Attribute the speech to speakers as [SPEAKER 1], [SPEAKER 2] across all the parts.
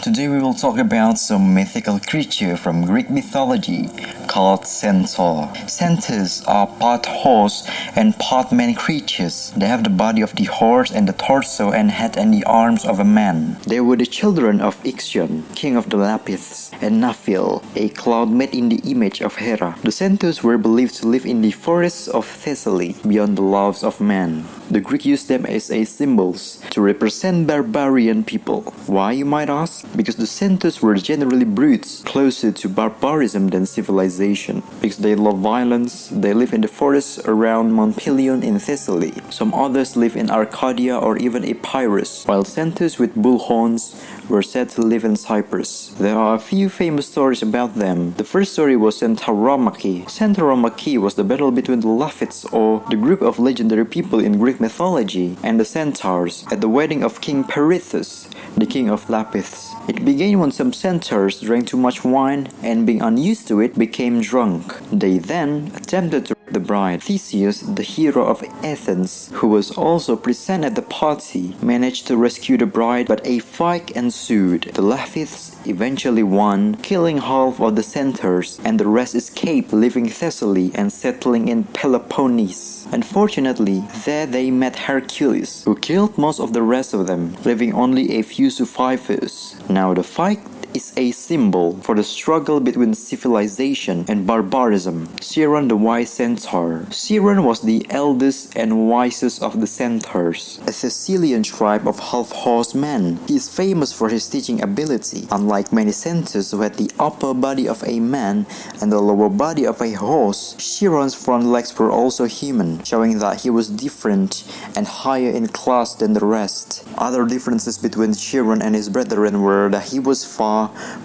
[SPEAKER 1] Today we will talk about some mythical creature from Greek mythology called Centaur. Centaurs are part horse and part man creatures. They have the body of the horse and the torso and head and the arms of a man. They were the children of Ixion, king of the Lapiths, and Naphele, a cloud made in the image of Hera. The Centaurs were believed to live in the forests of Thessaly, beyond the laws of man. The Greeks used them as symbols to represent barbarian people. Why, you might ask? Because the Centaurs were generally brutes, closer to barbarism than civilization. Because they love violence, they live in the forests around Mount Pelion in Thessaly. Some others live in Arcadia or even Epirus, while Centaurs with bull horns were said to live in Cyprus. There are a few famous stories about them. The first story was Centauromachy. Centauromachy was the battle between the Lapiths, or the group of legendary people in Greek mythology, and the Centaurs at the wedding of King Percy, the king of Lapiths. It began when some Centaurs drank too much wine and, being unused to it, became drunk. They then attempted to rape the bride. Theseus, the hero of Athens, who was also present at the party, managed to rescue the bride, but a fight ensued. The Lapiths eventually won, killing half of the Centaurs, and the rest escaped, leaving Thessaly and settling in Peloponnese. Unfortunately, there they met Hercules, who killed most of the rest of them, leaving only a few survivors. Now the fight is a symbol for the struggle between civilization and barbarism. Chiron, the wise centaur. Chiron was the eldest and wisest of the Centaurs, a Thessalian tribe of half-horse men. He is famous for his teaching ability. Unlike many Centaurs who had the upper body of a man and the lower body of a horse, Chiron's front legs were also human, showing that he was different and higher in class than the rest. Other differences between Chiron and his brethren were that he was far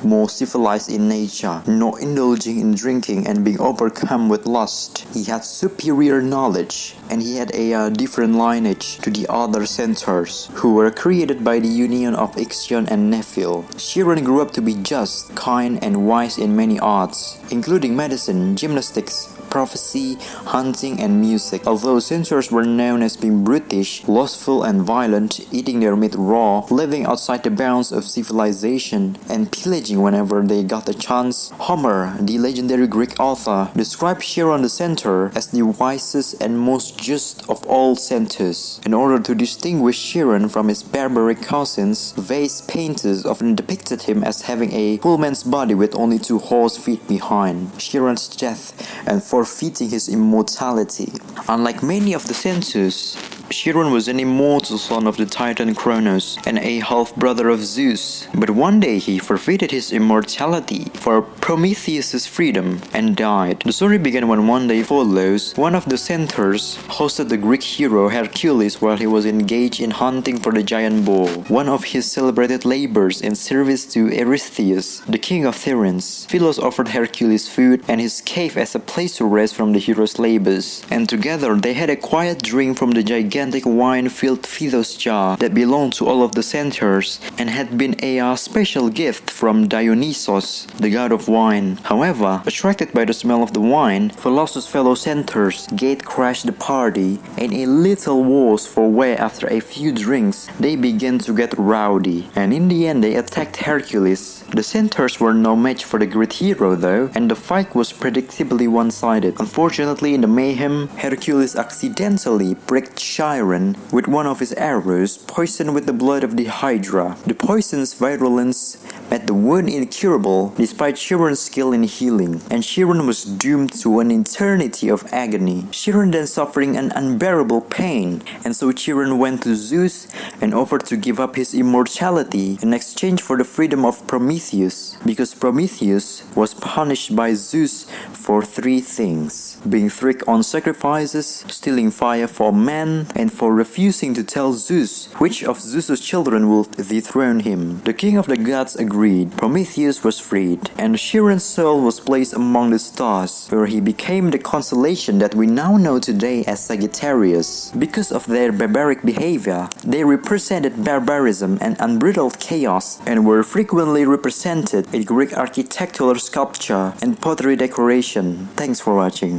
[SPEAKER 1] more civilized in nature, not indulging in drinking and being overcome with lust. He had superior knowledge, and he had a different lineage to the other Centaurs, who were created by the union of Ixion and Naphele. Chiron grew up to be just, kind, and wise in many arts, including medicine, gymnastics, prophecy, hunting, and music. Although Centaurs were known as being brutish, lustful, and violent, eating their meat raw, living outside the bounds of civilization, and pillaging whenever they got a chance, Homer, the legendary Greek author, described Chiron the Centaur as the wisest and most just of all Centaurs. In order to distinguish Chiron from his barbaric cousins, vase painters often depicted him as having a full man's body with only 2 horse feet behind. Chiron's death and forfeiting his immortality. Unlike many of the Centaurs, Chiron was an immortal son of the Titan Kronos and a half-brother of Zeus, but one day he forfeited his immortality for Prometheus' freedom and died. The story began when one day follows, one of the Centaurs hosted the Greek hero Hercules while he was engaged in hunting for the giant bull, one of his celebrated labors in service to Eurystheus, the king of Theranos. Philos offered Hercules food and his cave as a place to rest from the hero's labors, and together they had a quiet drink from the gigantic wine-filled Philos jar that belonged to all of the Centaurs and had been a special gift from Dionysos, the god of wine. However, attracted by the smell of the wine, Philos' fellow Centaurs gate-crashed the party, and a little worse for wear. After a few drinks, they began to get rowdy, and in the end they attacked Hercules. The Centaurs were no match for the great hero though, and the fight was predictably one-sided. Unfortunately, in the mayhem, Hercules accidentally pricked Chiron with one of his arrows, poisoned with the blood of the Hydra. The poison's virulence made the wound incurable despite Chiron's skill in healing, and Chiron was doomed to an eternity of agony. Chiron then suffering an unbearable pain, and so Chiron went to Zeus and offered to give up his immortality in exchange for the freedom of Prometheus, because Prometheus was punished by Zeus for 3 things: being tricked on sacrifices, stealing fire for men, and for refusing to tell Zeus which of Zeus's children would dethrone him. The king of the gods agreed. Prometheus was freed, and Chiron's soul was placed among the stars, where he became the constellation that we now know today as Sagittarius. Because of their barbaric behavior, they represented barbarism and unbridled chaos, and were frequently represented in Greek architectural sculpture and pottery decoration. Thanks for watching.